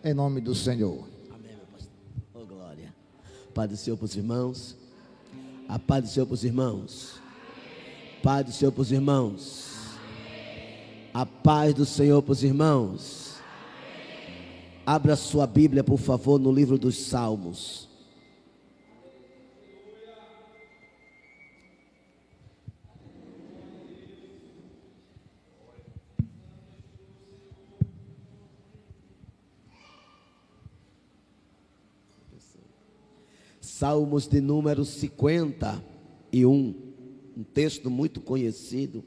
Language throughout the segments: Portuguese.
em nome do Senhor. Amém, meu pastor. Oh, glória. Paz do Senhor para os irmãos. A paz do Senhor para os irmãos. Paz do Senhor para os irmãos. A paz do Senhor para os irmãos. Abra sua Bíblia, por favor, no livro dos Salmos. Salmos de número 51, um texto muito conhecido.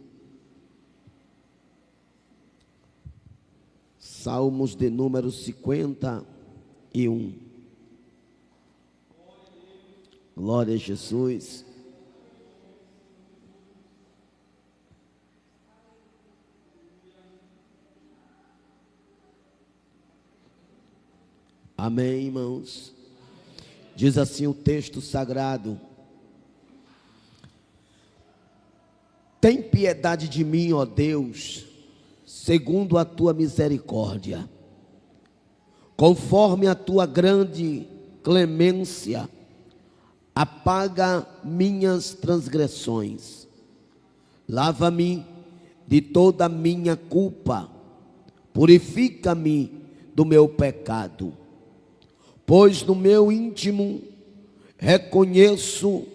Salmos de número 51. Glória a Jesus. Amém, irmãos. Diz assim o texto sagrado: tem piedade de mim, ó Deus, segundo a tua misericórdia, conforme a tua grande clemência, apaga minhas transgressões, lava-me de toda a minha culpa, purifica-me do meu pecado. Pois no meu íntimo reconheço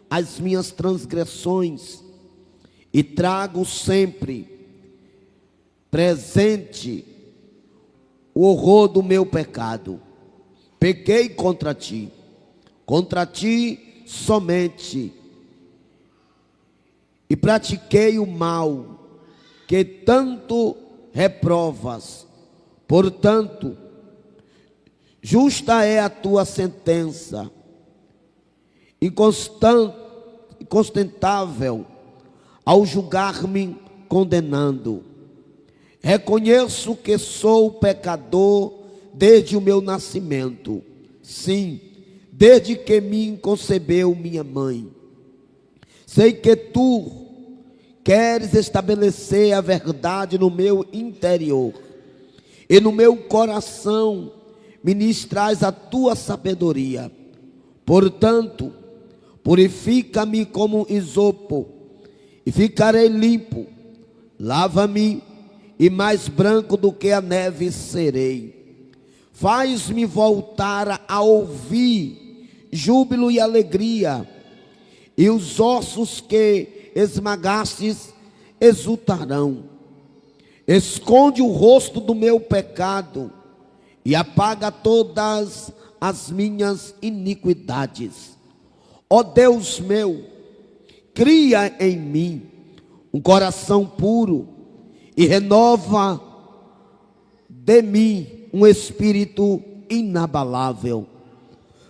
as minhas transgressões e trago sempre presente o horror do meu pecado. Pequei contra ti somente, e pratiquei o mal que tanto reprovas. Portanto, justa é a tua sentença, inconstentável ao julgar-me condenando. Reconheço que sou pecador desde o meu nascimento, sim, desde que me concebeu minha mãe. Sei que tu queres estabelecer a verdade no meu interior, e no meu coração ministrais a tua sabedoria. Portanto, purifica-me como isopo, e ficarei limpo. Lava-me, e mais branco do que a neve serei. Faz-me voltar a ouvir júbilo e alegria, e os ossos que esmagastes exultarão. Esconde o rosto do meu pecado e apaga todas as minhas iniquidades. Ó Deus meu, cria em mim um coração puro e renova de mim um espírito inabalável.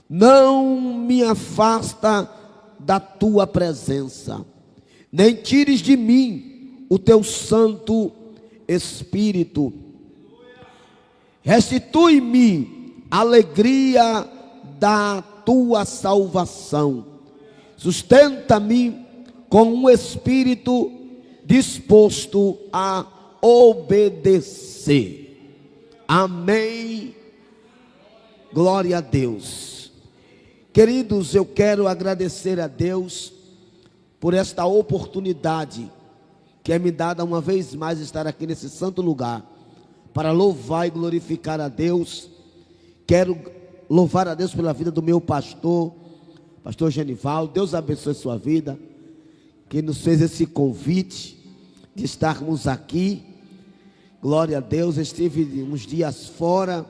Não me afasta da tua presença, nem tires de mim o teu Santo Espírito. Restitui-me a alegria da tua salvação. Sustenta-me com um espírito disposto a obedecer. Amém. Glória a Deus. Queridos, eu quero agradecer a Deus por esta oportunidade que é me dada uma vez mais estar aqui nesse santo lugar, para louvar e glorificar a Deus. Quero louvar a Deus pela vida do meu pastor Genivaldo. Deus abençoe sua vida, que nos fez esse convite de estarmos aqui. Glória a Deus. Estive uns dias fora,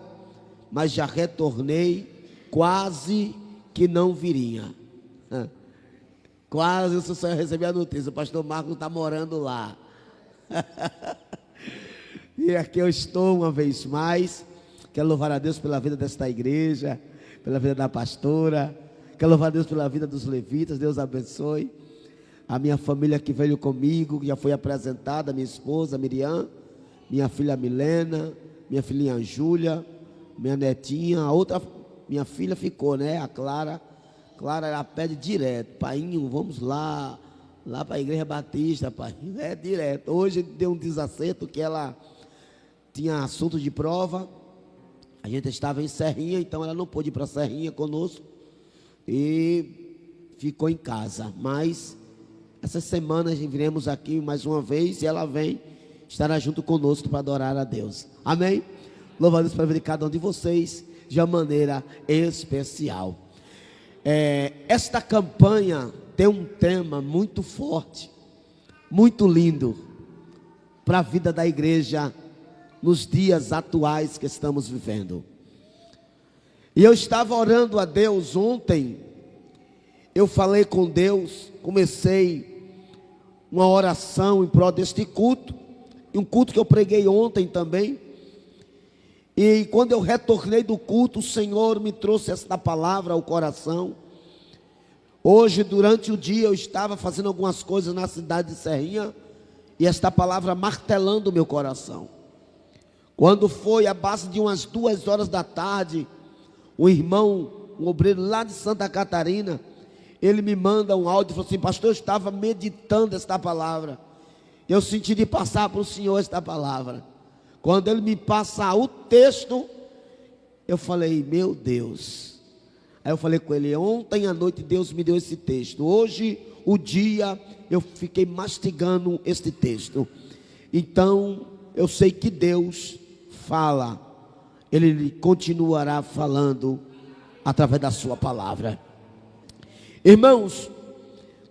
mas já retornei, quase que não viria. Quase eu só recebi a notícia: o pastor Marcos está morando lá. E aqui eu estou uma vez mais. Quero louvar a Deus pela vida desta igreja, pela vida da pastora. Quero louvar a Deus pela vida dos levitas. Deus abençoe a minha família que veio comigo, que já foi apresentada: minha esposa Miriam, minha filha Milena, minha filhinha Júlia, minha netinha. A outra, minha filha ficou, né? A Clara. Clara, ela pede direto: painho, vamos lá para a igreja batista, pai. É direto. Hoje deu um desacerto que ela tinha assunto de prova, A gente estava em Serrinha, então ela não pôde ir para Serrinha conosco e ficou em casa. Mas essa semana viremos aqui mais uma vez e ela vem, estará junto conosco para adorar a Deus. Amém? Louvado para ver cada um de vocês de uma maneira especial. Esta campanha tem um tema muito forte, muito lindo para a vida da igreja nos dias atuais que estamos vivendo. E eu estava orando a Deus ontem, eu falei com Deus, comecei uma oração em prol deste culto, e um culto que eu preguei ontem também. E quando eu retornei do culto, o Senhor me trouxe esta palavra ao coração. Hoje, durante o dia, eu estava fazendo algumas coisas na cidade de Serrinha, e esta palavra martelando o meu coração. Quando foi a base de umas 2 horas da tarde, um irmão, um obreiro lá de Santa Catarina, ele me manda um áudio e falou assim: pastor, eu estava meditando esta palavra, eu senti de passar para o senhor esta palavra. Quando ele me passa o texto, eu falei: meu Deus. Aí eu falei com ele: ontem à noite Deus me deu esse texto, hoje o dia eu fiquei mastigando este texto. Então eu sei que Deus fala, Ele continuará falando através da sua palavra. Irmãos,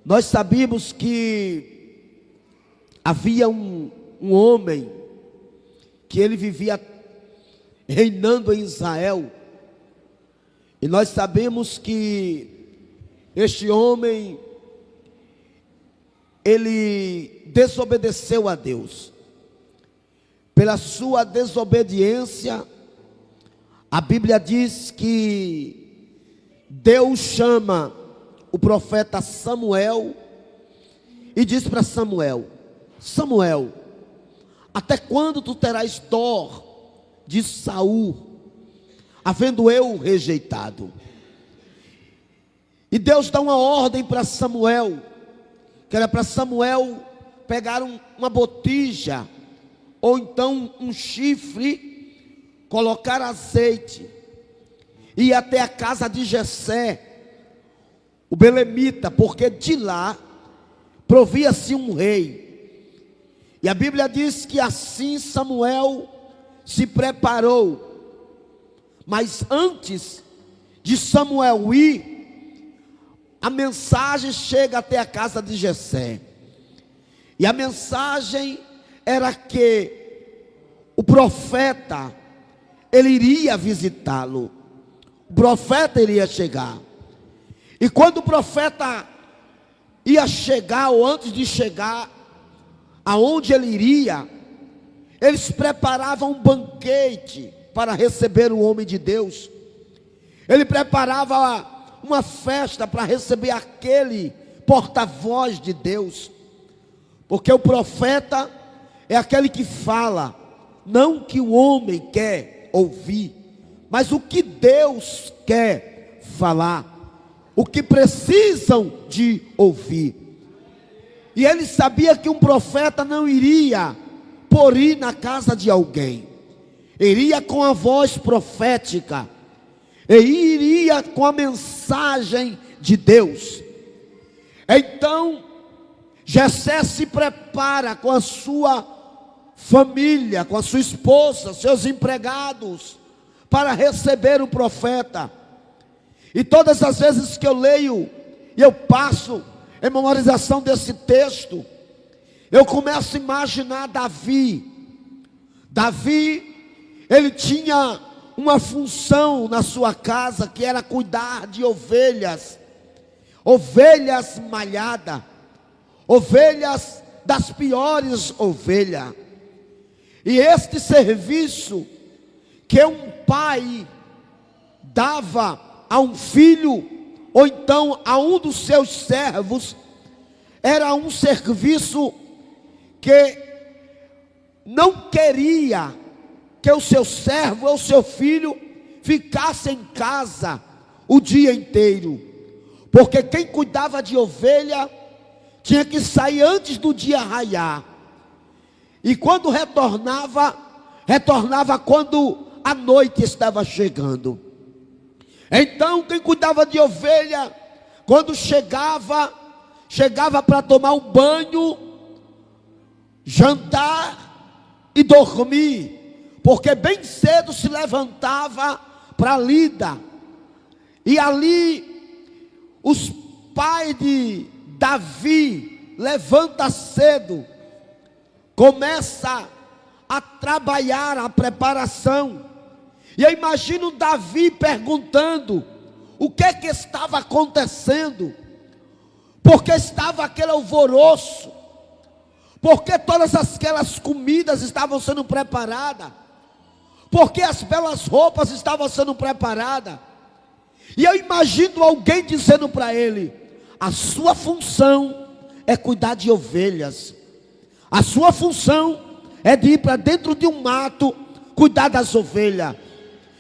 nós sabíamos que havia um homem que ele vivia reinando em Israel, e nós sabemos que este homem, ele desobedeceu a Deus. Pela sua desobediência, a Bíblia diz que Deus chama o profeta Samuel e diz para Samuel: Samuel, até quando tu terás dó de Saul, havendo eu rejeitado? E Deus dá uma ordem para Samuel, que era para Samuel pegar uma botija, ou então um chifre, colocar azeite, e ir até a casa de Jessé, o belemita, porque de lá provia-se um rei. E a Bíblia diz que assim Samuel se preparou. Mas antes de Samuel ir, a mensagem chega até a casa de Jessé. E a mensagem era que o profeta, ele iria visitá-lo. O profeta iria chegar. E quando o profeta ia chegar, ou antes de chegar aonde ele iria, eles preparavam um banquete para receber o homem de Deus. Ele preparava uma festa para receber aquele porta-voz de Deus, porque o profeta é aquele que fala, não que o homem quer ouvir, mas o que Deus quer falar, o que precisam de ouvir. E ele sabia que um profeta não iria por ir na casa de alguém, iria com a voz profética, e iria com a mensagem de Deus. Então Jessé se prepara com a sua família, com a sua esposa, seus empregados, para receber o profeta. E todas as vezes que eu leio e eu passo em memorização desse texto, eu começo a imaginar Davi. Davi, ele tinha uma função na sua casa, que era cuidar de ovelhas malhadas, ovelhas das piores ovelhas. E este serviço que um pai dava a um filho, ou então a um dos seus servos, era um serviço que não queria que o seu servo ou seu filho ficasse em casa o dia inteiro, porque quem cuidava de ovelha tinha que sair antes do dia raiar, e quando retornava quando a noite estava chegando. Então quem cuidava de ovelha, quando chegava para tomar um banho, jantar e dormir, porque bem cedo se levantava para a lida. E ali os pais de Davi levanta cedo, começa a trabalhar a preparação. E eu imagino Davi perguntando o que estava acontecendo, porque estava aquele alvoroço, porque todas aquelas comidas estavam sendo preparadas, porque as belas roupas estavam sendo preparadas. E eu imagino alguém dizendo para ele: a sua função é cuidar de ovelhas, a sua função é de ir para dentro de um mato, cuidar das ovelhas.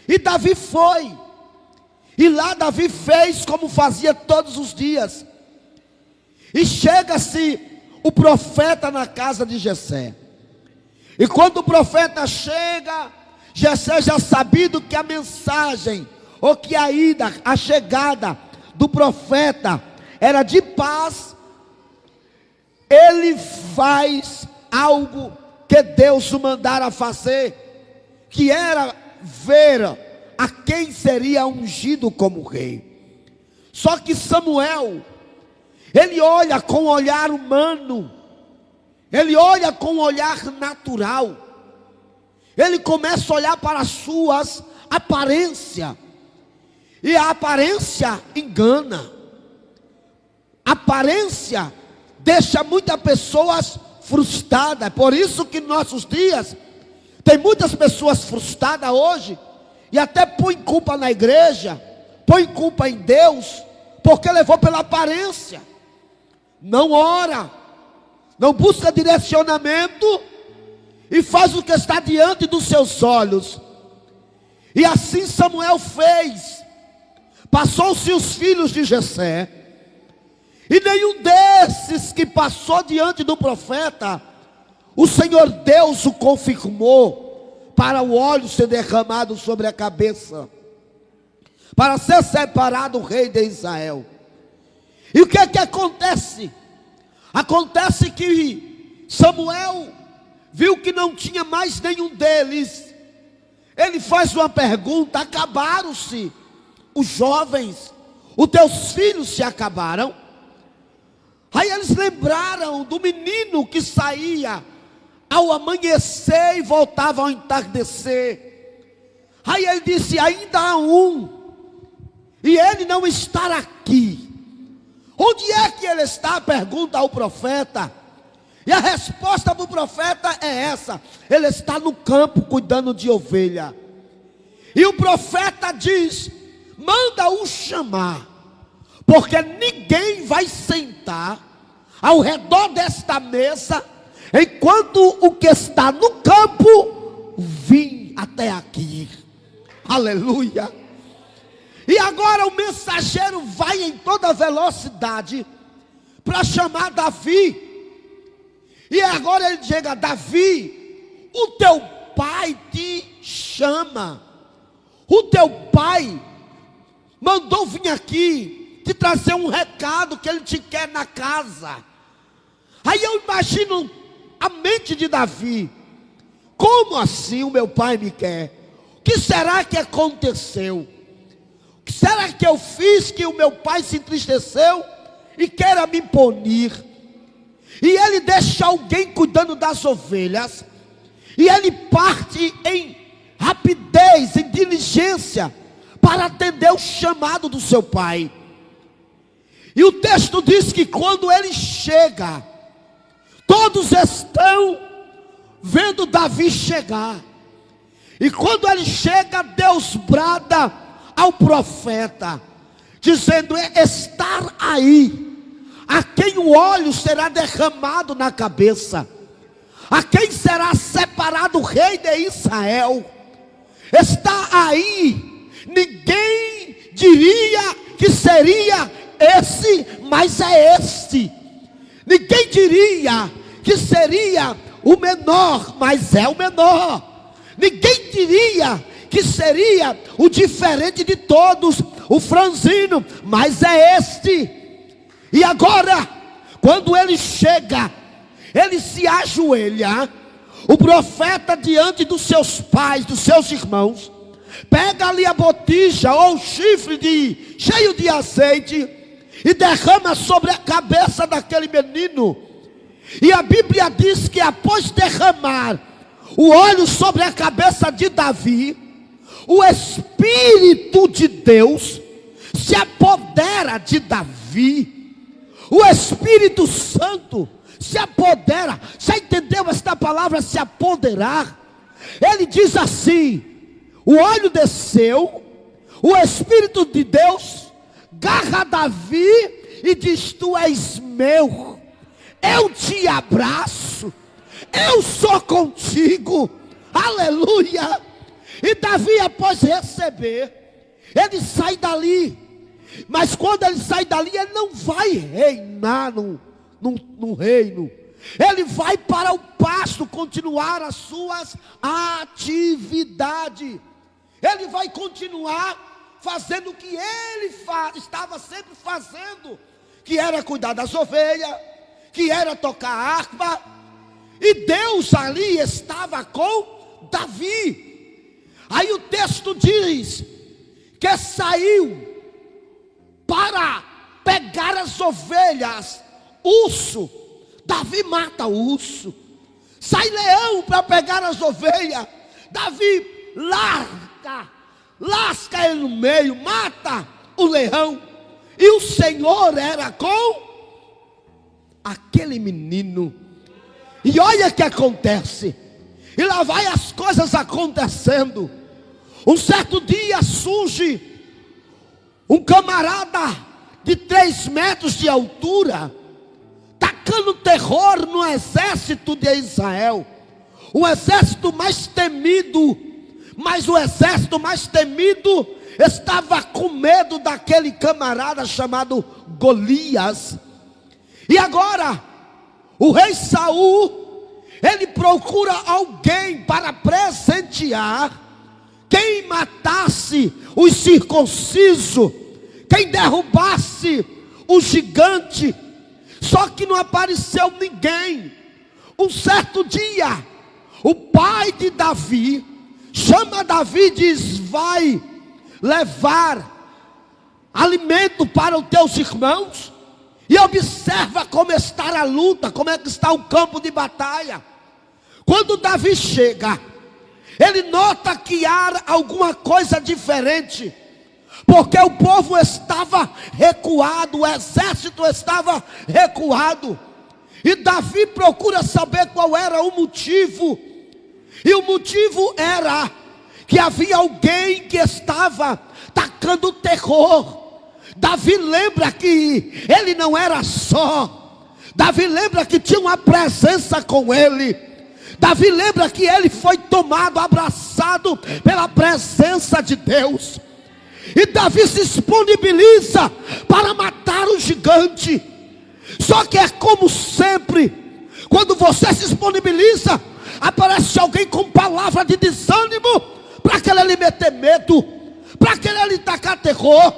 E Davi foi, e lá Davi fez como fazia todos os dias. E chega-se o profeta na casa de Jessé. E quando o profeta chega, Jessé já sabido que a mensagem, ou que a ida, a chegada do profeta era de paz, ele faz algo que Deus o mandara fazer, que era ver a quem seria ungido como rei. Só que Samuel, ele olha com olhar humano, ele olha com olhar natural, ele começa a olhar para as suas aparências, e a aparência engana, a aparência deixa muitas pessoas frustradas. É por isso que em nossos dias tem muitas pessoas frustradas hoje, e até põe culpa na igreja, põe culpa em Deus, porque levou pela aparência. Não ora, não busca direcionamento, e faz o que está diante dos seus olhos. E assim Samuel fez. Passou-se os filhos de Jessé, e nenhum desses que passou diante do profeta, o Senhor Deus o confirmou, para o óleo ser derramado sobre a cabeça, para ser separado o rei de Israel. E o que é que acontece? Acontece que Samuel viu que não tinha mais nenhum deles. Ele faz uma pergunta: acabaram-se os jovens? Os teus filhos se acabaram? Aí eles lembraram do menino que saía ao amanhecer e voltava ao entardecer. Aí ele disse: ainda há um, e ele não está aqui. Onde é que ele está? Pergunta ao profeta. E a resposta do profeta é essa: ele está no campo cuidando de ovelha. E o profeta diz: manda-o chamar, porque ninguém vai sentar ao redor desta mesa enquanto o que está no campo vim até aqui. Aleluia. E agora o mensageiro vai em toda velocidade para chamar Davi. E agora ele chega: Davi, o teu pai te chama. O teu pai mandou vir aqui te trazer um recado, que ele te quer na casa. Aí eu imagino a mente de Davi: como assim o meu pai me quer? O que será que aconteceu? O que será que eu fiz que o meu pai se entristeceu e queira me punir? E ele deixa alguém cuidando das ovelhas, e ele parte em rapidez, em diligência, para atender o chamado do seu pai. E o texto diz que quando ele chega, todos estão vendo Davi chegar. E quando ele chega, Deus brada ao profeta, dizendo: estar aí a quem o óleo será derramado na cabeça, a quem será separado o rei de Israel. Está aí. Ninguém diria que seria esse, mas é este. Ninguém diria que seria o menor, mas é o menor. Ninguém diria que seria o diferente de todos, o franzino, mas é este. E agora, quando ele chega, ele se ajoelha, o profeta diante dos seus pais, dos seus irmãos, pega ali a botija ou o chifre cheio de azeite e derrama sobre a cabeça daquele menino. E a Bíblia diz que após derramar o óleo sobre a cabeça de Davi, o Espírito de Deus se apodera de Davi. O Espírito Santo se apodera. Já entendeu esta palavra, se apoderar? Ele diz assim: o óleo desceu, o Espírito de Deus agarra Davi e diz: tu és meu, eu te abraço, eu sou contigo, aleluia. E Davi, após receber, ele sai dali, mas quando ele sai dali, ele não vai reinar num reino, ele vai para o pasto continuar as suas atividades, ele vai continuar fazendo o que ele estava sempre fazendo, que era cuidar das ovelhas, que era tocar harpa. E Deus ali estava com Davi. Aí o texto diz que saiu para pegar as ovelhas, urso. Davi mata o urso. Sai leão para pegar as ovelhas. Davi lasca ele no meio, mata o leão. E o Senhor era com aquele menino. E olha o que acontece. E lá vai as coisas acontecendo. Um certo dia surge um camarada de 3 metros de altura, tacando terror no exército de Israel. O exército mais temido, mas o exército mais temido estava com medo daquele camarada chamado Golias. E agora, o rei Saul, ele procura alguém para presentear quem matasse os circuncisos, quem derrubasse o gigante. Só que não apareceu ninguém. Um certo dia, o pai de Davi chama Davi e diz: vai levar alimento para os teus irmãos. E observa como está a luta, como é que está o campo de batalha. Quando Davi chega, ele nota que há alguma coisa diferente, porque o povo estava recuado, o exército estava recuado. E Davi procura saber qual era o motivo. E o motivo era que havia alguém que estava tacando terror. Davi lembra que ele não era só. Davi lembra que tinha uma presença com ele. Davi lembra que ele foi tomado, abraçado pela presença de Deus. E Davi se disponibiliza para matar o gigante. Só que é como sempre, quando você se disponibiliza, aparece alguém com palavra de desânimo, para que ele lhe meter medo, para que ele lhe tacar terror.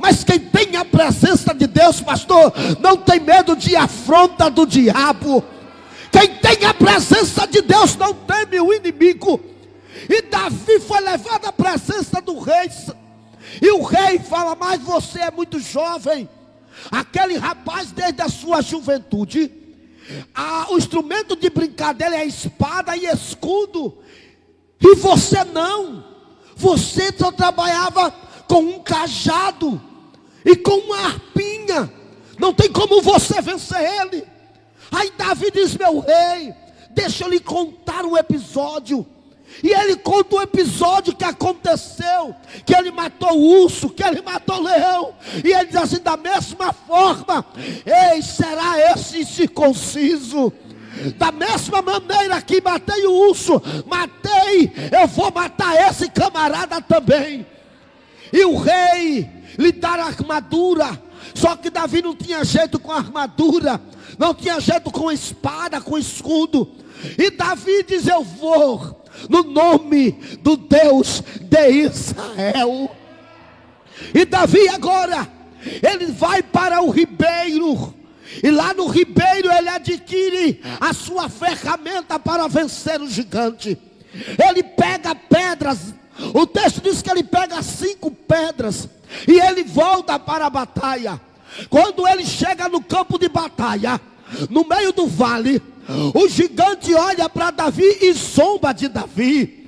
Mas quem tem a presença de Deus, pastor, não tem medo de afronta do diabo. Quem tem a presença de Deus não teme o inimigo. E Davi foi levado à presença do rei. E o rei fala: mas você é muito jovem. Aquele rapaz desde a sua juventude, o instrumento de brincadeira é espada e escudo. E você não. Você só trabalhava com um cajado e com uma arpinha. Não tem como você vencer ele. Aí Davi diz: meu rei, deixa eu lhe contar um episódio. E ele conta o episódio que aconteceu, que ele matou o urso, que ele matou o leão. E ele diz assim: da mesma forma, ei, será esse circunciso? Da mesma maneira que matei o urso, eu vou matar esse camarada também. E o rei lhe dá a armadura. Só que Davi não tinha jeito com a armadura, não tinha jeito com a espada, com o escudo. E Davi diz: eu vou no nome do Deus de Israel. E Davi agora, ele vai para o ribeiro, e lá no ribeiro ele adquire a sua ferramenta para vencer o gigante. Ele pega pedras, o texto diz que ele pega 5 pedras, e ele volta para a batalha. Quando ele chega no campo de batalha, no meio do vale, o gigante olha para Davi e zomba de Davi.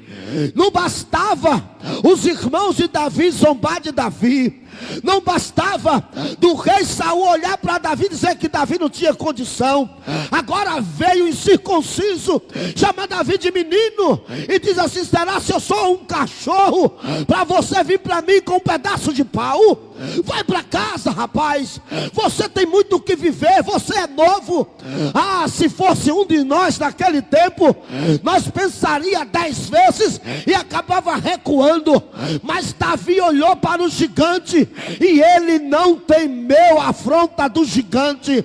Não bastava os irmãos de Davi zombar de Davi, não bastava do rei Saul olhar para Davi e dizer que Davi não tinha condição. Agora veio o incircunciso, chama Davi de menino e diz assim: será se eu sou um cachorro para você vir para mim com um pedaço de pau? Vai para casa, rapaz, você tem muito o que viver, você é novo. Ah, se fosse um de nós naquele tempo, nós pensaria 10 vezes e acabava recuando. Mas Davi olhou para o gigante e ele não temeu a afronta do gigante.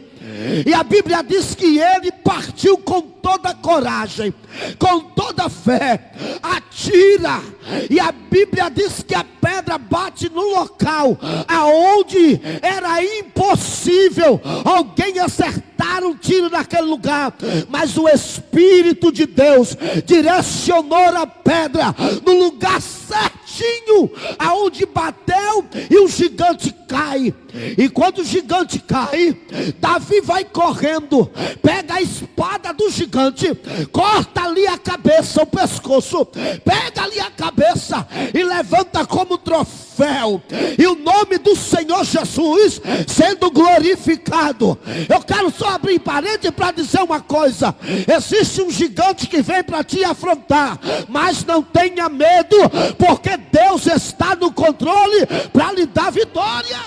E a Bíblia diz que ele partiu com toda coragem, com toda fé, atira. E a Bíblia diz que a pedra bate no local aonde era impossível alguém acertar um tiro naquele lugar. Mas o Espírito de Deus direcionou a pedra no lugar certinho, aonde bateu, e o gigante cai. E quando o gigante cai, Davi vai correndo, pega a espada do gigante, corta ali a cabeça, o pescoço, pega ali a cabeça e levanta como troféu, e o nome do Senhor Jesus sendo glorificado. Eu quero só abrir parede para dizer uma coisa: existe um gigante que vem para te afrontar, mas não tenha medo, porque Deus está no controle para lhe dar vitória.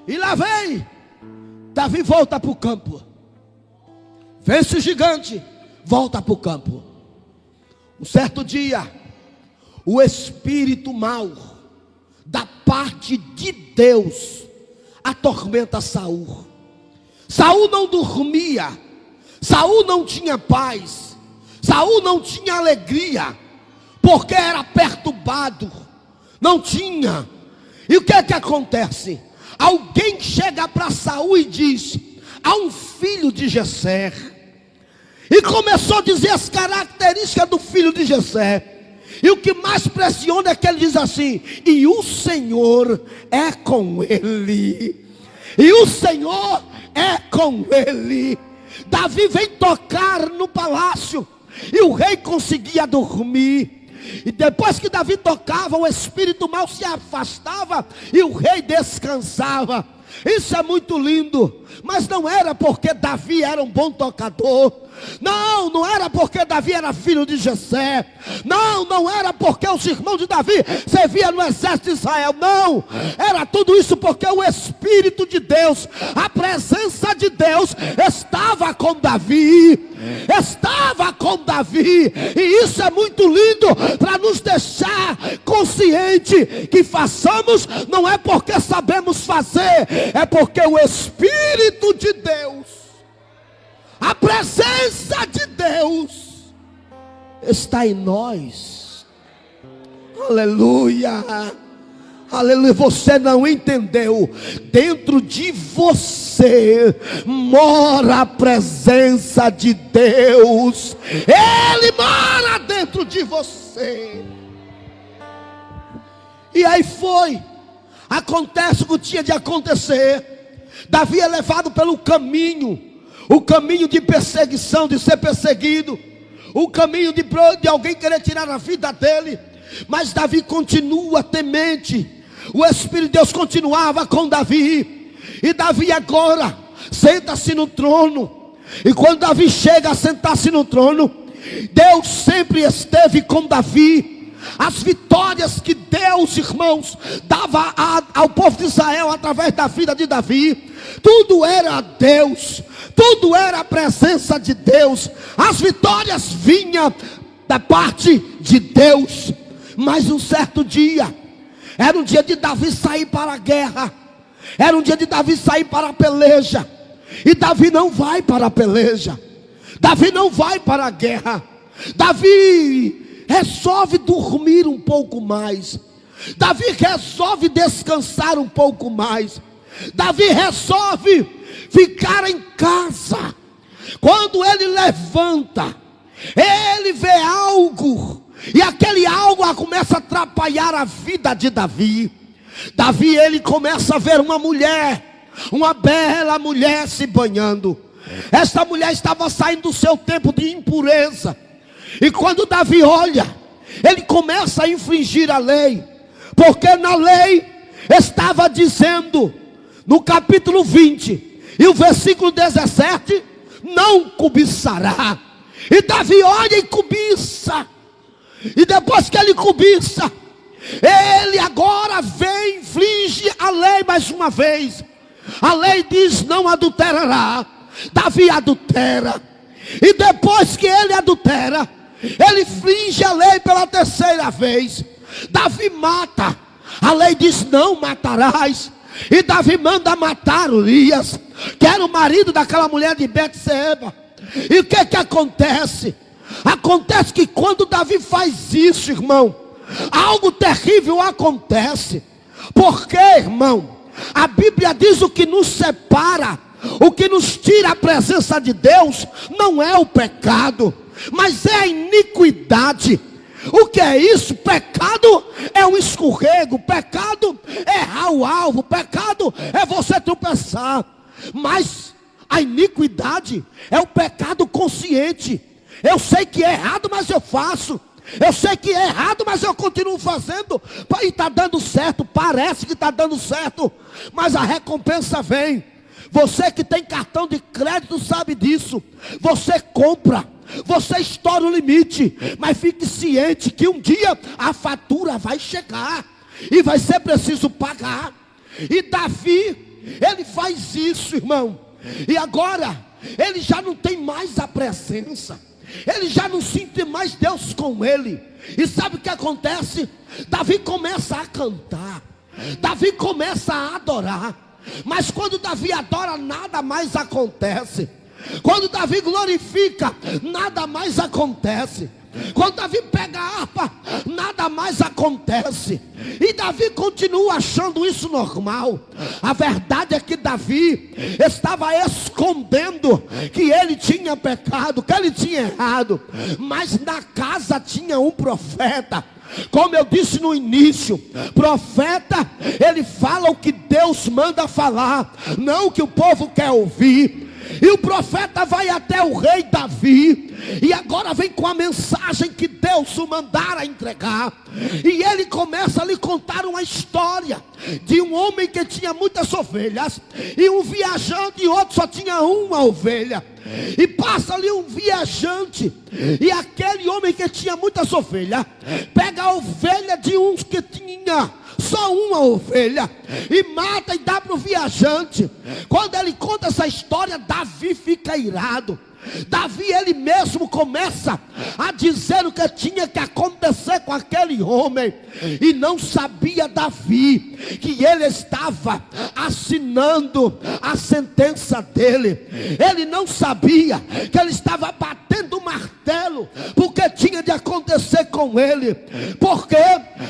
E lá vem Davi, volta para o campo, vence o gigante, volta para o campo. Um certo dia, o espírito mau da parte de Deus atormenta Saul. Saul não dormia, Saul não tinha paz, Saul não tinha alegria, porque era perturbado, não tinha. E o que é que acontece? Alguém chega para Saul e diz: há um filho de Jessé. E começou a dizer as características do filho de Jessé. E o que mais pressiona é que ele diz assim: e o Senhor é com ele. E o Senhor é com ele. Davi vem tocar no palácio, e o rei conseguia dormir. E depois que Davi tocava, o espírito mau se afastava e o rei descansava. Isso é muito lindo. Mas não era porque Davi era um bom tocador. Não era porque Davi era filho de Jessé. Não era porque os irmãos de Davi serviam no exército de Israel. Não, era tudo isso porque o Espírito de Deus, a presença de Deus estava com Davi. Estava com Davi. E isso é muito lindo, para nos deixar consciente que façamos não é porque sabemos fazer, é porque o Espírito de Deus, a presença de Deus está em nós. Aleluia, aleluia. Você não entendeu? Dentro de você mora a presença de Deus. Ele mora dentro de você. E aí acontece o que tinha de acontecer. Davi é levado pelo caminho, o caminho de perseguição, de ser perseguido, o caminho de alguém querer tirar a vida dele. Mas Davi continua temente. O Espírito de Deus continuava com Davi. E Davi agora senta-se no trono. E quando Davi chega a sentar-se no trono, Deus sempre esteve com Davi. As vitórias que Deus, irmãos, dava ao povo de Israel através da vida de Davi, tudo era Deus, tudo era a presença de Deus. As vitórias vinham da parte de Deus. Mas um certo dia, era um dia de Davi sair para a guerra, era um dia de Davi sair para a peleja. E Davi não vai para a peleja. Davi não vai para a guerra. Davi resolve dormir um pouco mais. Davi resolve descansar um pouco mais. Davi resolve ficar em casa. Quando ele levanta, ele vê algo, e aquele algo começa a atrapalhar a vida de Davi. Davi, ele começa a ver uma mulher, uma bela mulher se banhando. Esta mulher estava saindo do seu tempo de impureza. E quando Davi olha, ele começa a infringir a lei. Porque na lei estava dizendo, no capítulo 20 e o versículo 17, não cobiçará. E Davi olha e cobiça. E depois que ele cobiça, ele agora vem, infringe a lei mais uma vez. A lei diz: não adulterará. Davi adultera. E depois que ele adultera, ele infringe a lei pela terceira vez. Davi mata. A lei diz: não matarás. E Davi manda matar Urias, que era o marido daquela mulher de Betseba. E o que acontece? Acontece que quando Davi faz isso, irmão, algo terrível acontece. Porque, irmão, a Bíblia diz: o que nos separa, o que nos tira a presença de Deus, não é o pecado, mas é a iniquidade. O que é isso? Pecado é um escorrego, pecado é errar o alvo, pecado é você tropeçar. Mas a iniquidade é o pecado consciente. Eu sei que é errado, mas eu faço. Eu sei que é errado, mas eu continuo fazendo. E está dando certo, parece que está dando certo, mas a recompensa vem. Você que tem cartão de crédito sabe disso. Você compra, você estoura o limite, mas fique ciente que um dia a fatura vai chegar e vai ser preciso pagar. E Davi, ele faz isso, irmão. E agora, ele já não tem mais a presença. Ele já não sente mais Deus com ele. E sabe o que acontece? Davi começa a cantar. Davi começa a adorar. Mas quando Davi adora, nada mais acontece. Quando Davi glorifica, nada mais acontece. Quando Davi pega a harpa, nada mais acontece. E Davi continua achando isso normal. A verdade é que Davi estava escondendo que ele tinha pecado, que ele tinha errado. Mas na casa tinha um profeta. Como eu disse no início, profeta, ele fala o que Deus manda falar, não o que o povo quer ouvir. E o profeta vai até o rei Davi, e agora vem com a mensagem que Deus o mandara entregar. E ele começa a lhe contar uma história de um homem que tinha muitas ovelhas, e um viajante, e outro só tinha uma ovelha. E passa ali um viajante, e aquele homem que tinha muitas ovelhas pega a ovelha de uns que tinha só uma ovelha e mata e dá para o viajante. Quando ele conta essa história, Davi fica irado. Davi, ele mesmo começa a dizer o que tinha que acontecer com aquele homem. E não sabia Davi que ele estava assinando a sentença dele. Ele não sabia que ele estava batendo o martelo porque tinha de acontecer com ele. Por quê?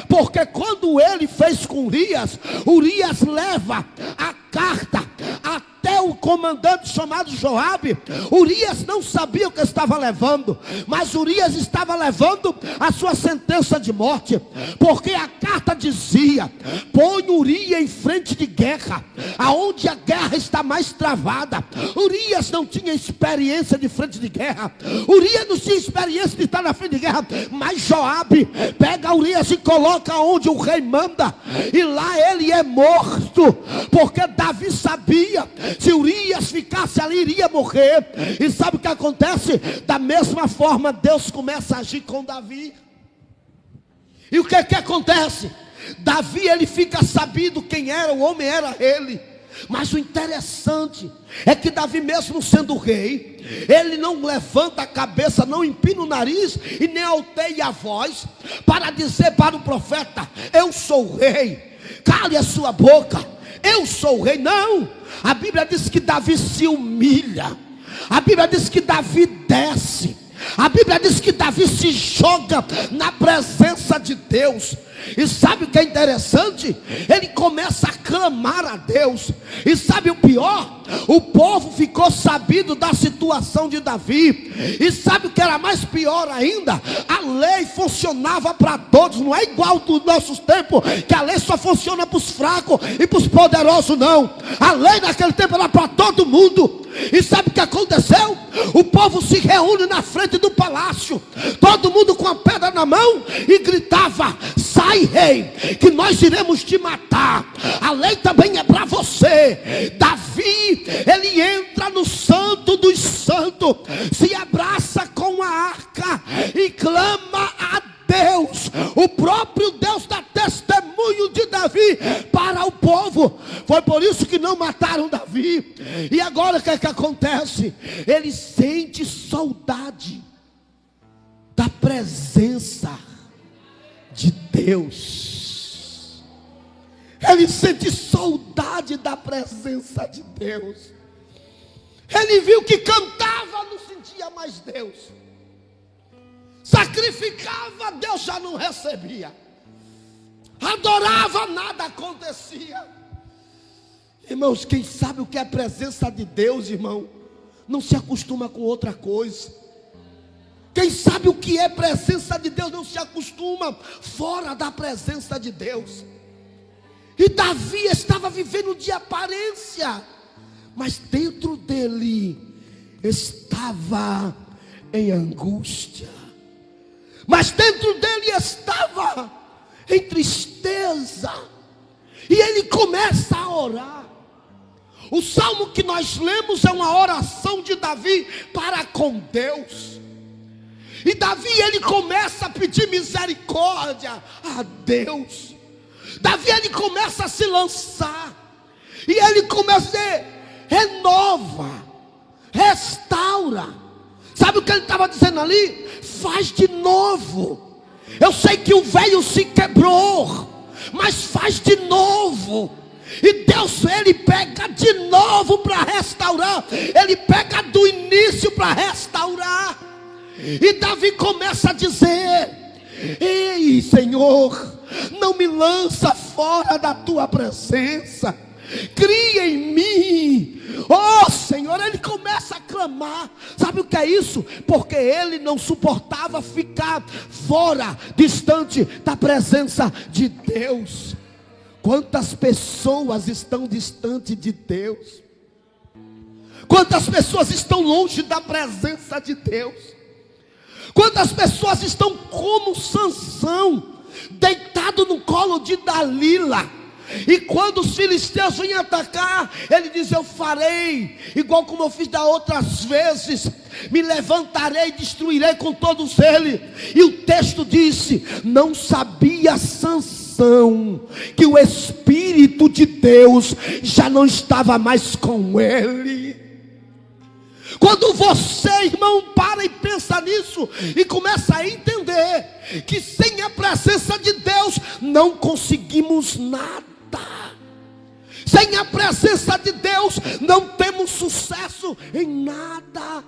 Porque quando ele fez com Urias, Urias leva a carta até o comandante chamado Joabe. Urias não sabia o que estava levando, mas Urias estava levando a sua sentença de morte, porque a carta dizia: põe Urias em frente de guerra, aonde a guerra está mais travada. Urias não tinha experiência de frente de guerra, Urias não tinha experiência de estar na frente de guerra, mas Joabe pega Urias e coloca onde o rei manda, e lá ele é morto, porque Davi sabia, se Urias ficasse ali, iria morrer. E sabe o que acontece? Da mesma forma, Deus começa a agir com Davi. E o que acontece? Davi, ele fica sabido quem era, o homem era ele. Mas o interessante é que Davi, mesmo sendo rei, ele não levanta a cabeça, não empina o nariz e nem alteia a voz para dizer para o profeta: eu sou o rei, cale a sua boca. eu sou o rei. Não, a Bíblia diz que Davi se humilha, a Bíblia diz que Davi desce, a Bíblia diz que Davi se joga na presença de Deus. E sabe o que é interessante? Ele começa a clamar a Deus. E sabe o pior? O povo ficou sabido da situação de Davi. E sabe o que era mais pior ainda? A lei funcionava para todos. Não é igual dos nossos tempos, que a lei só funciona para os fracos e para os poderosos, não. A lei naquele tempo era para todo mundo. E sabe o que aconteceu? O povo se reúne na frente do palácio, todo mundo com a pedra na mão, e gritava: sai, rei, que nós iremos te matar. A lei também é para você. Davi, ele entra no santo dos santos, se abraça com a arca e clama a Deus. O próprio Deus dá testemunho de Davi para o povo. Foi por isso que não mataram Davi. E agora o que é que acontece? Ele sente saudade da presença de Deus. Ele sente saudade da presença de Deus. Ele viu que cantava, não sentia mais Deus. Sacrificava, Deus já não recebia. Adorava, nada acontecia. Irmãos, quem sabe o que é a presença de Deus, irmão, não se acostuma com outra coisa. Quem sabe o que é presença de Deus não se acostuma fora da presença de Deus. E Davi estava vivendo de aparência, mas dentro dele estava em angústia. Mas dentro dele estava em tristeza. E ele começa a orar. O salmo que nós lemos é uma oração de Davi para com Deus. E Davi, ele começa a pedir misericórdia a Deus. Davi, ele começa a se lançar. E ele começa a dizer: renova, restaura. Sabe o que ele estava dizendo ali? Faz de novo. Eu sei que o velho se quebrou, mas faz de novo. E Deus, ele pega de novo para restaurar. Ele pega do início para restaurar. E Davi começa a dizer: ei, Senhor, não me lança fora da tua presença. Cria em mim, oh Senhor. Ele começa a clamar. Sabe o que é isso? Porque ele não suportava ficar fora, distante da presença de Deus. Quantas pessoas estão distantes de Deus? Quantas pessoas estão longe da presença de Deus? Quantas pessoas estão como Sansão, deitado no colo de Dalila? E quando os filisteus vêm atacar, ele diz: eu farei igual como eu fiz da outras vezes, me levantarei e destruirei com todos eles. E o texto disse: não sabia Sansão que o Espírito de Deus já não estava mais com ele. Quando você, irmão, para e pensa nisso e começa a entender que sem a presença de Deus não conseguimos nada. Sem a presença de Deus não temos sucesso em nada.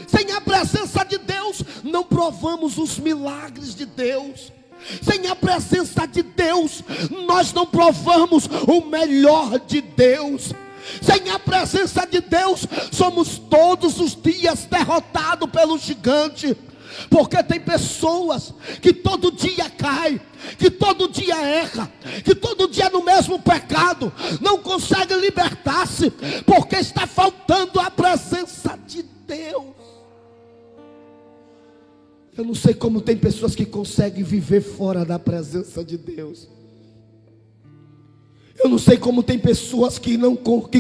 Sem a presença de Deus não provamos os milagres de Deus. Sem a presença de Deus nós não provamos o melhor de Deus. Sem a presença de Deus somos todos os dias derrotados pelo gigante. Porque tem pessoas que todo dia caem, que todo dia erra, que todo dia no mesmo pecado, não consegue libertar-se, porque está faltando a presença de Deus. Eu não sei como tem pessoas que conseguem viver fora da presença de Deus. Eu não sei como tem pessoas que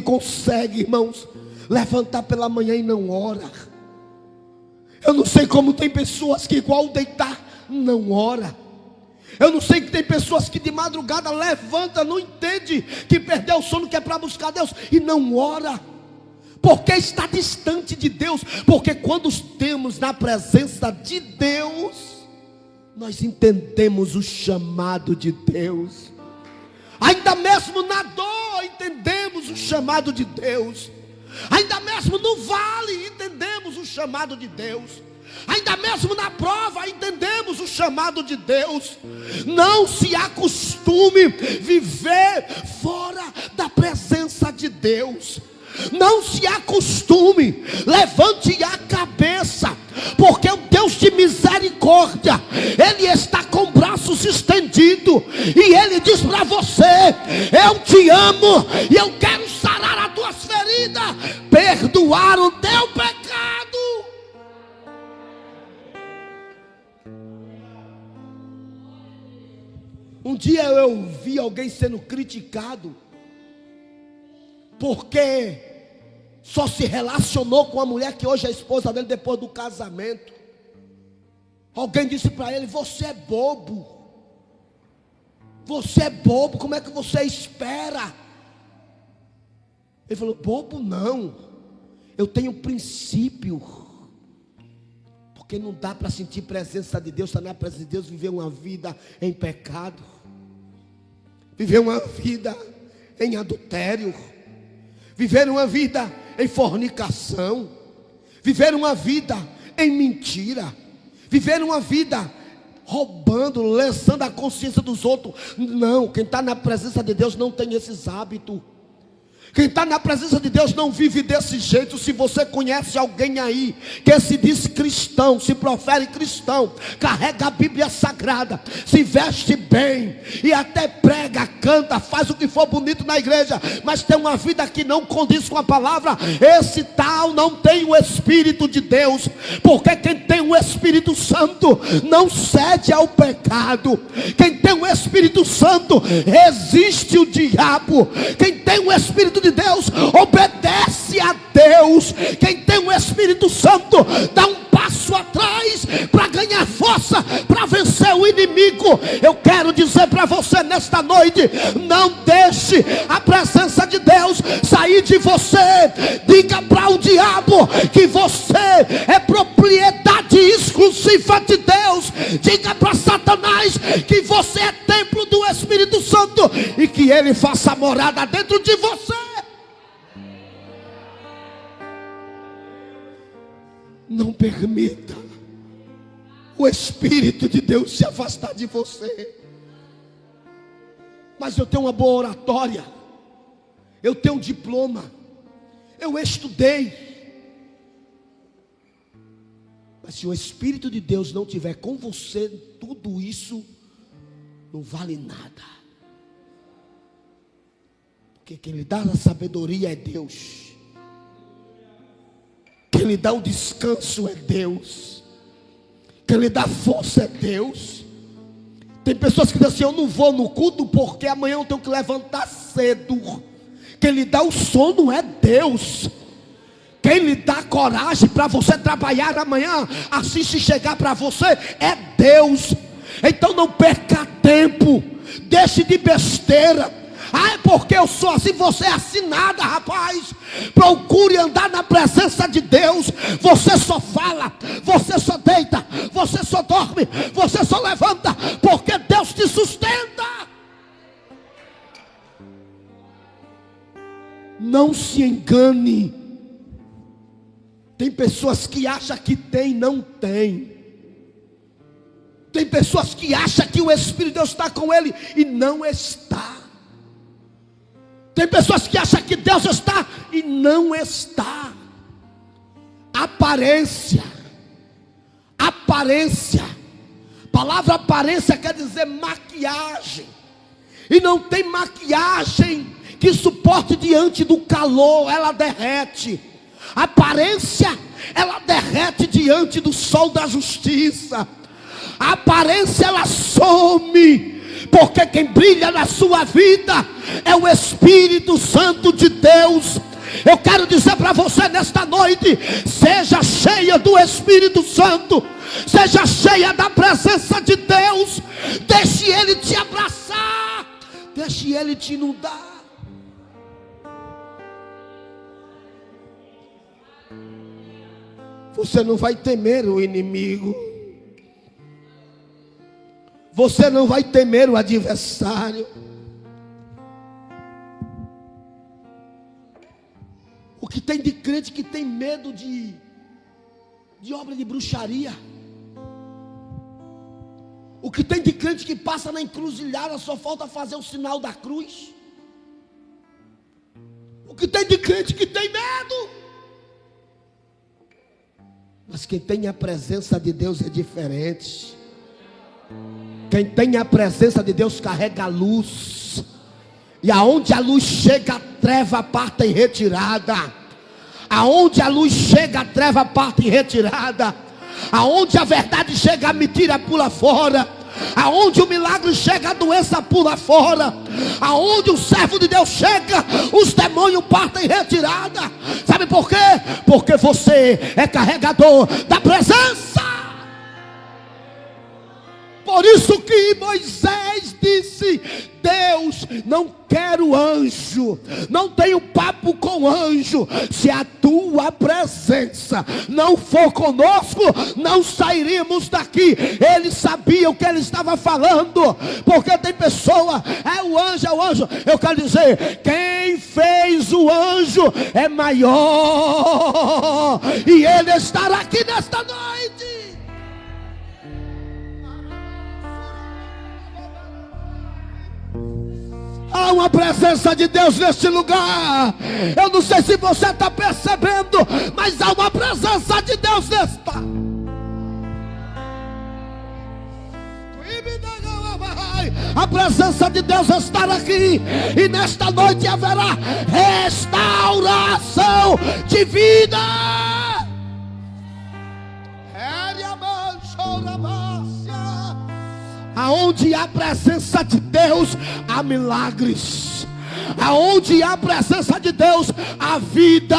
conseguem, irmãos, levantar pela manhã e não ora. Eu não sei como tem pessoas que igual deitar não ora. Eu não sei que tem pessoas que de madrugada levanta, não entende que perdeu o sono, que é para buscar Deus e não ora. Porque está distante de Deus. Porque quando estamos na presença de Deus, nós entendemos o chamado de Deus. Ainda mesmo na dor, rua entendemos o chamado de Deus. Ainda mesmo no vale entendemos o chamado de Deus. Ainda mesmo na prova entendemos o chamado de Deus. Não se acostume viver fora da presença de Deus. Não se acostume, levante a cabeça, porque o Deus de misericórdia, Ele está com braços estendidos, e Ele diz para você: eu te amo, e eu quero sarar as tuas feridas, perdoar o teu pecado. Um dia eu vi alguém sendo criticado, porque só se relacionou com a mulher que hoje é a esposa dele depois do casamento. Alguém disse para ele: você é bobo. Você é bobo, como é que você espera? Ele falou: bobo não, eu tenho princípio. Porque não dá para sentir presença de Deus, estar na presença de Deus, viver uma vida em pecado, viver uma vida em adultério, viver uma vida em fornicação, viver uma vida em mentira, viver uma vida roubando, lançando a consciência dos outros. Não, quem está na presença de Deus não tem esses hábitos. Quem está na presença de Deus não vive desse jeito. Se você conhece alguém aí que se diz cristão, se profere cristão, carrega a Bíblia Sagrada, se veste bem e até prega, canta, faz o que for bonito na igreja, mas tem uma vida que não condiz com a palavra, esse tal não tem o Espírito de Deus. Porque quem tem o Espírito Santo não cede ao pecado. Quem tem o Espírito Santo resiste o diabo. Quem tem o Espírito de Deus obedece a Deus. Quem tem o Espírito Santo dá um passo atrás para ganhar força, para vencer o inimigo. Eu quero dizer para você nesta noite: não deixe a presença de Deus sair de você. Diga para o diabo que você é propriedade exclusiva de Deus. Diga para Satanás que você é templo do Espírito Santo e que ele faça morada dentro de você. Não permita o Espírito de Deus se afastar de você. Mas eu tenho uma boa oratória, eu tenho um diploma, eu estudei. Mas se o Espírito de Deus não tiver com você, tudo isso não vale nada. Porque quem lhe dá a sabedoria é Deus. Quem lhe dá o descanso é Deus. Quem lhe dá força é Deus. Tem pessoas que dizem assim: eu não vou no culto porque amanhã eu tenho que levantar cedo. Quem lhe dá o sono é Deus. Quem lhe dá coragem para você trabalhar amanhã, assim se chegar para você, é Deus. Então não perca tempo, deixe de besteira. Ah, é porque eu sou assim, você é assim nada, rapaz. Procure andar na presença de Deus. Você só fala, você só deita, você só dorme, você só levanta, porque Deus te sustenta. Não se engane. Tem pessoas que acham que tem, não tem. Tem pessoas que acham que o Espírito de Deus está com ele e não está. Tem pessoas que acham que Deus está e não está. Aparência. Aparência. A palavra aparência quer dizer maquiagem. E não tem maquiagem que suporte diante do calor, ela derrete. A aparência, ela derrete diante do sol da justiça. A aparência, ela some. Porque quem brilha na sua vida é o Espírito Santo de Deus. Eu quero dizer para você nesta noite: seja cheia do Espírito Santo, seja cheia da presença de Deus. Deixe Ele te abraçar, deixe Ele te inundar. Você não vai temer o inimigo. Você não vai temer o adversário. que tem de crente que tem medo de obra de bruxaria. O que tem de crente que passa na encruzilhada, só falta fazer o sinal da cruz. O que tem de crente que tem medo. Mas quem tem a presença de Deus é diferente. Quem tem a presença de Deus carrega a luz. E aonde a luz chega, a treva parte em retirada. Aonde a luz chega, a treva parte em retirada. Aonde a verdade chega, a mentira pula fora. Aonde o milagre chega, a doença pula fora. Aonde o servo de Deus chega, os demônios partem em retirada. Sabe por quê? Porque você é carregador da presença. Por isso que Moisés disse: Deus, não quero anjo, não tenho papo com anjo. Se a tua presença não for conosco, não sairíamos daqui. Ele sabia o que ele estava falando, porque tem pessoa, é o anjo. Eu quero dizer, quem fez o anjo é maior, e ele estará aqui nesta noite. Há uma presença de Deus neste lugar. Eu não sei se você está percebendo, mas há uma presença de Deus nesta. A presença de Deus está aqui. E nesta noite haverá restauração de vida. Aonde há a presença de Deus, há milagres. Aonde há a presença de Deus, há vida.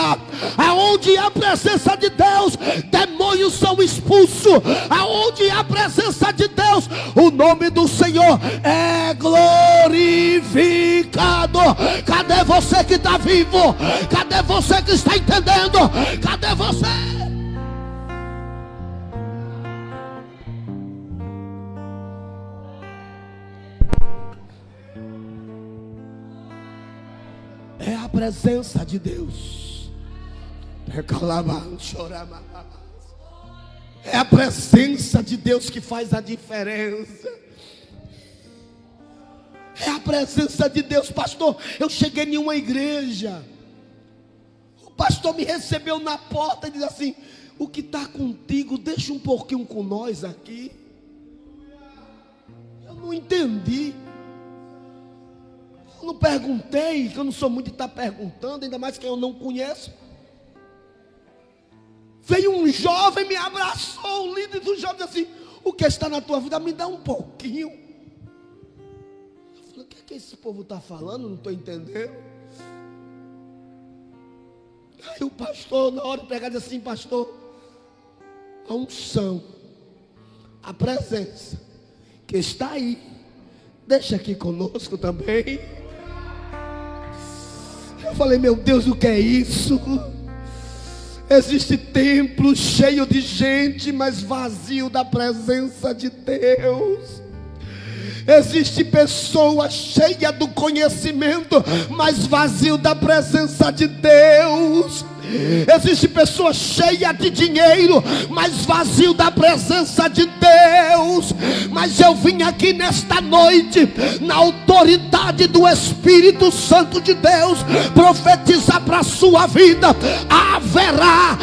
Aonde há a presença de Deus, demônios são expulsos. Aonde há a presença de Deus, o nome do Senhor é glorificado. Cadê você que está vivo? Cadê você que está entendendo? Cadê você? É a presença de Deus. É a presença de Deus que faz a diferença. É a presença de Deus, pastor. Eu cheguei em uma igreja, o pastor me recebeu na porta e disse assim: o que está contigo, deixa um pouquinho com nós aqui. Eu não entendi. Eu não perguntei, que eu não sou muito de estar perguntando, ainda mais que eu não conheço. Veio um jovem, me abraçou, o líder do jovem, disse assim: o que está na tua vida? Me dá um pouquinho. Eu falei: o que é que esse povo está falando? Não estou entendendo. Aí o pastor, na hora de pregar, disse assim: pastor, a unção, a presença que está aí, deixa aqui conosco também. Eu falei: meu Deus, o que é isso? Existe templo cheio de gente, mas vazio da presença de Deus. Existe pessoa cheia do conhecimento, mas vazio da presença de Deus. Existe pessoa cheia de dinheiro, mas vazio da presença de Deus. Mas eu vim aqui nesta noite, na autoridade do Espírito Santo de Deus, profetizar para a sua vida: haverá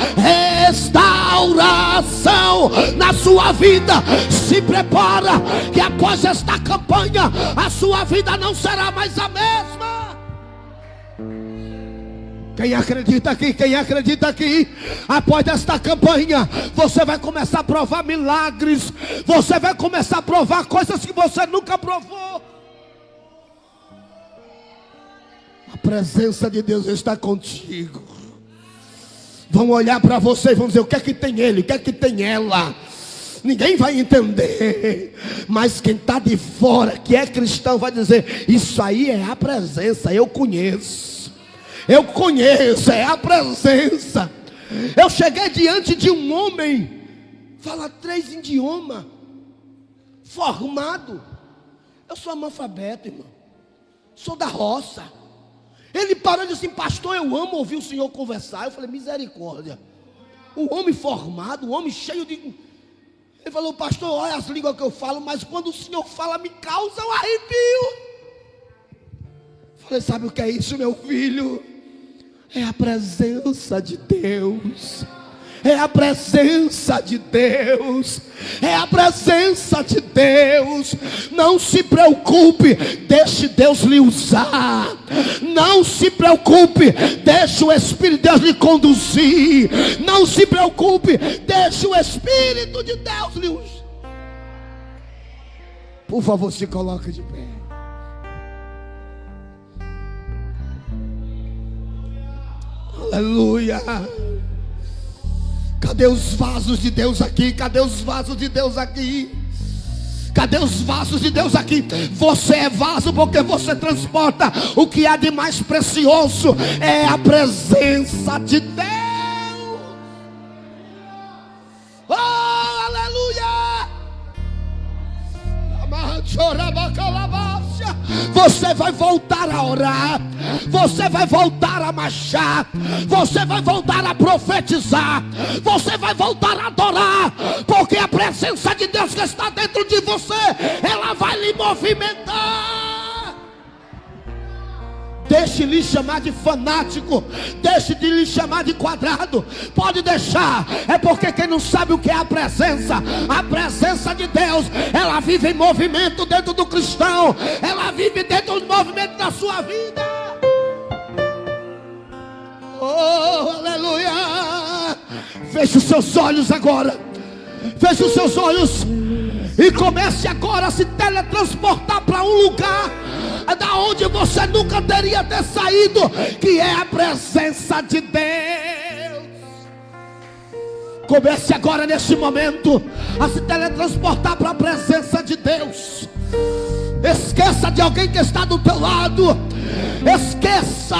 restauração na sua vida. Se prepara, que após esta campanha a sua vida não será mais a mesma. Quem acredita aqui? Quem acredita aqui? Após esta campanha, você vai começar a provar milagres. Você vai começar a provar coisas que você nunca provou. A presença de Deus está contigo. Vão olhar para você e vão dizer: o que é que tem ele? O que é que tem ela? Ninguém vai entender, mas quem está de fora, que é cristão, vai dizer: isso aí é a presença, eu conheço. Eu conheço, é a presença. Eu cheguei diante de um homem, fala 3 idiomas, formado. Eu sou analfabeto, irmão. Sou da roça. Ele parou e disse assim: pastor, eu amo ouvir o senhor conversar. Eu falei: misericórdia. Um homem formado, um homem cheio de... Ele falou: pastor, olha as línguas que eu falo, mas quando o senhor fala me causa um arrepio. Eu falei: sabe o que é isso, meu filho? É a presença de Deus. É a presença de Deus. É a presença de Deus. Não se preocupe, deixe Deus lhe usar. Não se preocupe, deixe o Espírito de Deus lhe conduzir. Não se preocupe, deixe o Espírito de Deus lhe usar. Por favor, se coloque de pé. Aleluia. Cadê os vasos de Deus aqui? Cadê os vasos de Deus aqui? Cadê os vasos de Deus aqui? Você é vaso porque você transporta o que há de mais precioso. É a presença de Deus. Oh, aleluia! Você vai voltar a orar. Você vai voltar a marchar. Você vai voltar a profetizar. Você vai voltar a adorar. Porque a presença de Deus que está dentro de você, ela vai lhe movimentar. Deixe lhe chamar de fanático. Deixe de lhe chamar de quadrado. Pode deixar. É porque quem não sabe o que é a presença de Deus, ela vive em movimento dentro do cristão. Ela vive dentro do movimento da sua vida. Oh, aleluia. Feche os seus olhos agora. Feche os seus olhos e comece agora a se teletransportar para um lugar da onde você nunca teria ter saído, que é a presença de Deus. Comece agora nesse momento a se teletransportar para a presença de Deus. Esqueça de alguém que está do teu lado. Esqueça.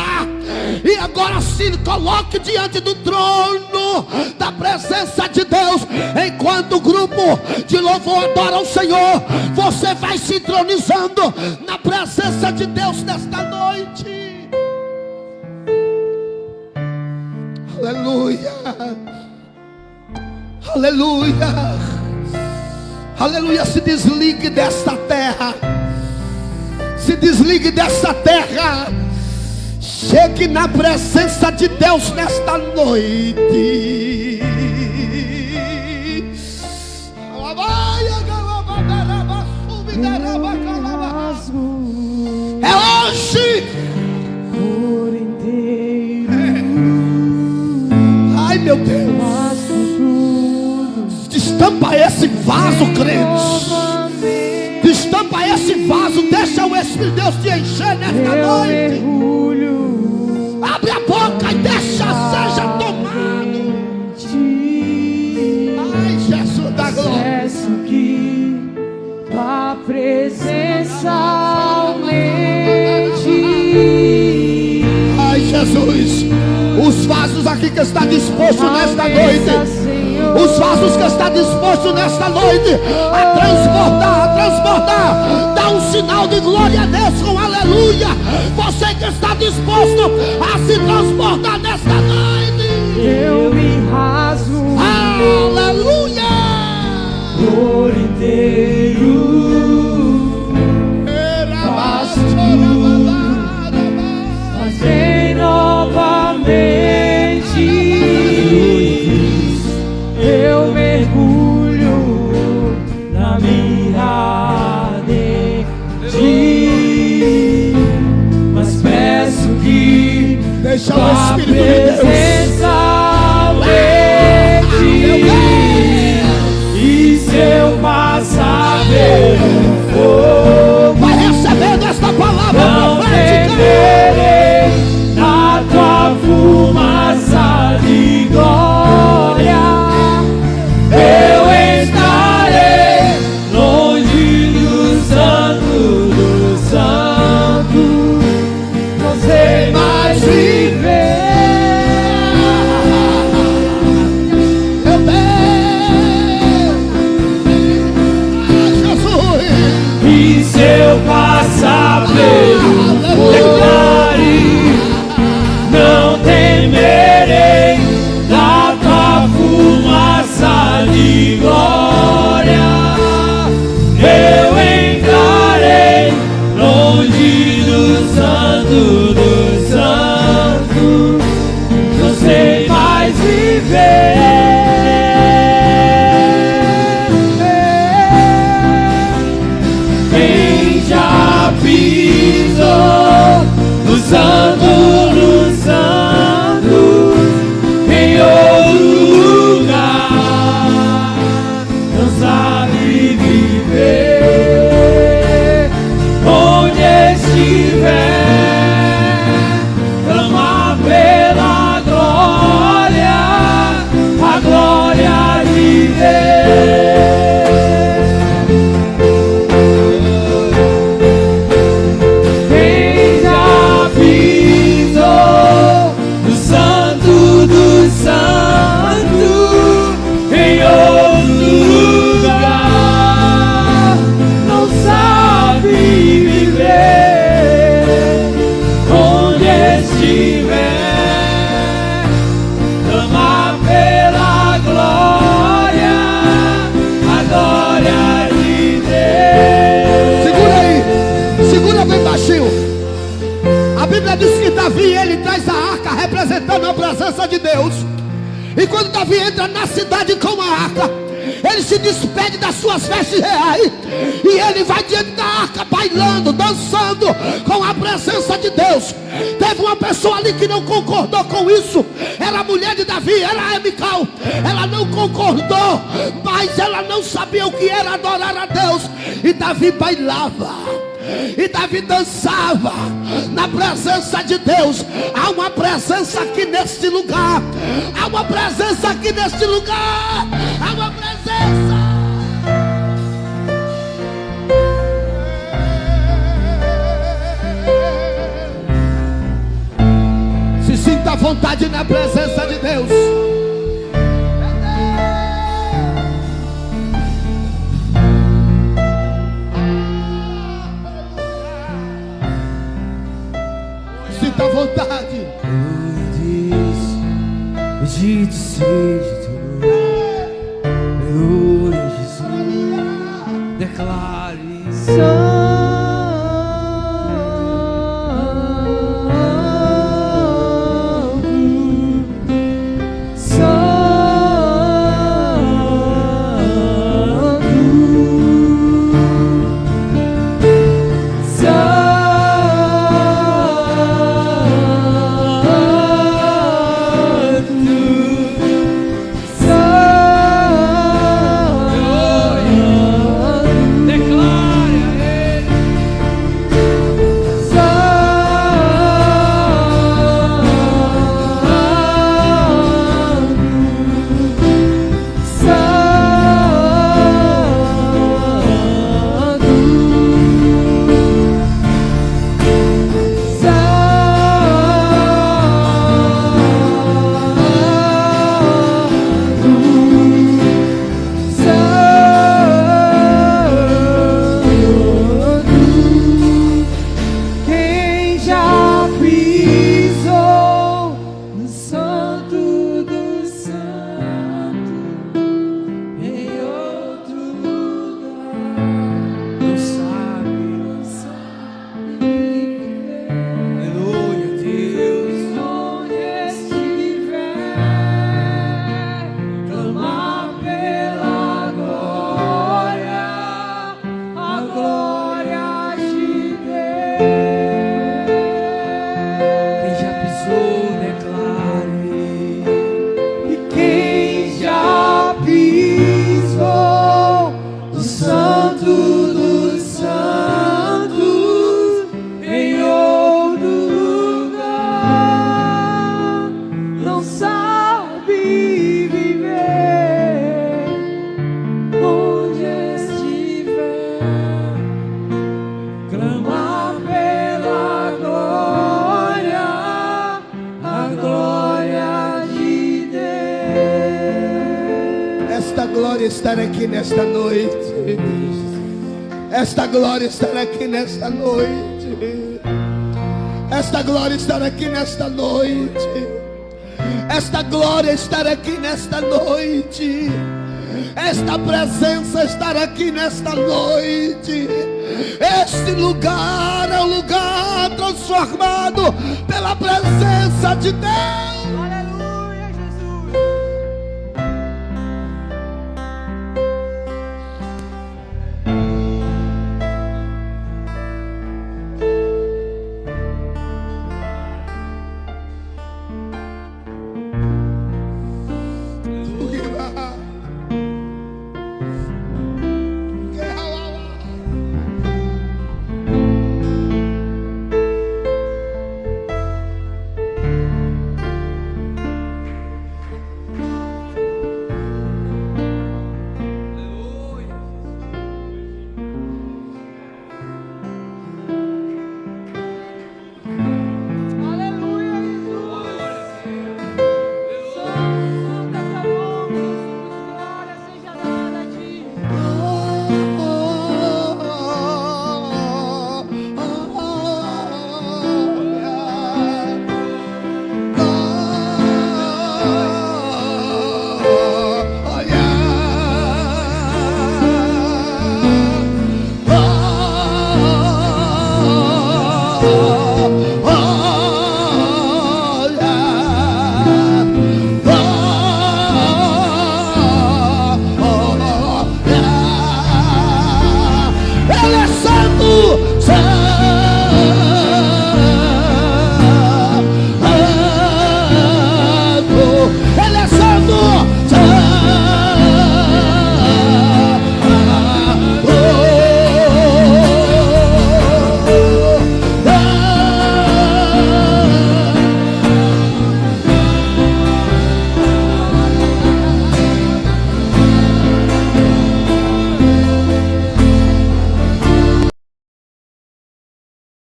E agora se coloque diante do trono da presença de Deus. Enquanto o grupo de louvor adora o Senhor, você vai se entronizando na presença de Deus nesta noite. Aleluia. Aleluia. Aleluia. Se desligue desta terra. Se desligue dessa terra. Chegue na presença de Deus nesta noite. É hoje. Ai, meu Deus. Destampa esse vaso, crente. Destampa esse vaso. Deixa o Espírito de Deus te encher nesta noite. Abre a boca e deixa, seja tomado. Ai, Jesus da glória. Que a presença aumente. Ai, Jesus. Os vasos aqui que está disposto nesta noite. Os vasos que está disposto nesta noite a transbordar. Dá um sinal de glória a Deus com aleluia. Você que está disposto a se transbordar nesta noite. Eu me rasgo. Aleluia. Por inteiro. Faço fazer novamente. Eu mergulho na minha dente, mas peço que deixa o a Espírito de Deus presença aumente. E se eu passar pelo fogo, vai recebendo esta palavra não profética. temerei na tua fumaça de glória. Eu estarei longe do santo dos santos. Não sei mais viver Santo dos Santos, não sei mais viver. Quem já pisou no Santo dos Santos, em outro lugar, não sabe viver. Onde estiver, clama pela glória, a glória de Deus. Quem já pisou no Santo dos Santos, em outro lugar, não sabe viver. Onde estiver, clama pela glória, a glória de Deus. Segura aí, segura bem baixinho. A Bíblia diz que Davi, ele traz a arca representando a presença de Deus. E quando Davi entra na cidade com a arca, ele se despede das suas vestes reais e ele vai diante da arca, bailando, dançando com a presença de Deus. Teve uma pessoa ali que não concordou com isso. Era a mulher de Davi, era a Mical. Ela não concordou, mas ela não sabia o que era adorar a Deus. E Davi bailava, e Davi dançava na presença de Deus. Há uma presença aqui neste lugar. Há uma presença aqui neste lugar. Há uma presença. Se sinta à vontade na presença de Deus. Sinta à vontade. Bendito seja teu nome, aleluia, Jesus. Declare estar aqui nesta noite. Esta glória estará aqui nesta noite. Esta glória estará aqui nesta noite. Esta glória estará aqui nesta noite. Esta presença estará aqui nesta noite. Este lugar é um lugar transformado. de Deus.